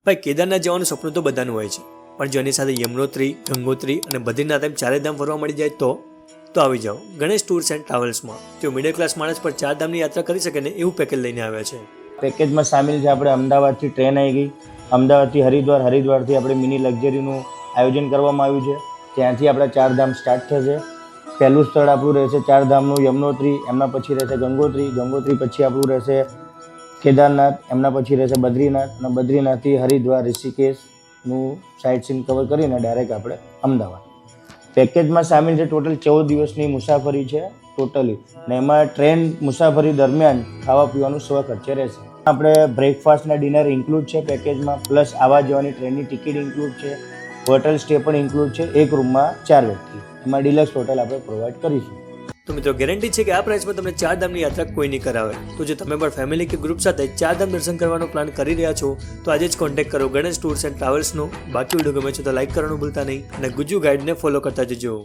ભાઈ કેદારનાથ જવાનું સપનું તો બધાનું હોય છે, પણ જો એની સાથે યમનોત્રી, ગંગોત્રી અને બદ્રીનાથ એમ ચારે ધામ ફરવા મળી જાય તો આવી જાઓ ગણેશ ટૂર્સ એન્ડ ટ્રાવેલ્સમાં. જો મિડલ ક્લાસ માણસ પર 4 ધામની યાત્રા કરી શકે ને એવું પેકેજ લઈને આવ્યા છે. પેકેજમાં સામેલ છે આપણે અમદાવાદથી ટ્રેન આવી ગઈ, અમદાવાદથી હરિદ્વાર, હરિદ્વારથી આપણે મિની લક્ઝરીનું આયોજન કરવામાં આવ્યું છે. ત્યાંથી આપણા 4 ધામ સ્ટાર્ટ થશે. પહેલું સ્થળ આપણું રહેશે 4 ધામનું યમનોત્રી, એમના પછી રહેશે ગંગોત્રી, ગંગોત્રી પછી આપણું રહેશે કેદારનાથ, એમના પછી રહેશે બદ્રીનાથ, અને બદ્રીનાથથી હરિદ્વાર, ઋષિકેશનું સાઇટ સીન કવર કરીને ડાયરેક્ટ આપણે અમદાવાદ. પેકેજમાં સામેલ છે ટોટલ 14 દિવસની મુસાફરી છે ટોટલી, અને એમાં ટ્રેન મુસાફરી દરમિયાન ખાવા પીવાનું સ્વખર્ચે રહેશે. આપણે બ્રેકફાસ્ટ અને ડિનર ઇન્ક્લુડ છે પેકેજમાં, પ્લસ આવવા જવાની ટ્રેનની ટિકિટ ઇન્ક્લુડ છે, હોટલ સ્ટે પણ ઇન્ક્લુડ છે, એક રૂમમાં 4 વ્યક્તિ. એમાં ડિલક્સ હોટલ આપણે પ્રોવાઈડ કરીશું. તો મિત્રો ગેરંટી છે કે આ પ્રાઇસમાં તમને 4 ધામની યાત્રા કોઈ નહીં કરાવે. તો જો તમે પણ ફેમિલી કે ગ્રુપ સાથે 4 ધામ દર્શન કરવાનો પ્લાન કરી રહ્યા છો તો આજે જ કોન્ટેક્ટ કરો ગણેશ ટૂર્સ એન્ડ ટ્રાવેલ્સનો. બાકી વિડીયો ગમે છે તો લાઈક કરવાનું ભૂલતા નહીં અને ગુજ્જુ ગાઈડને ફોલો કરતા જજો.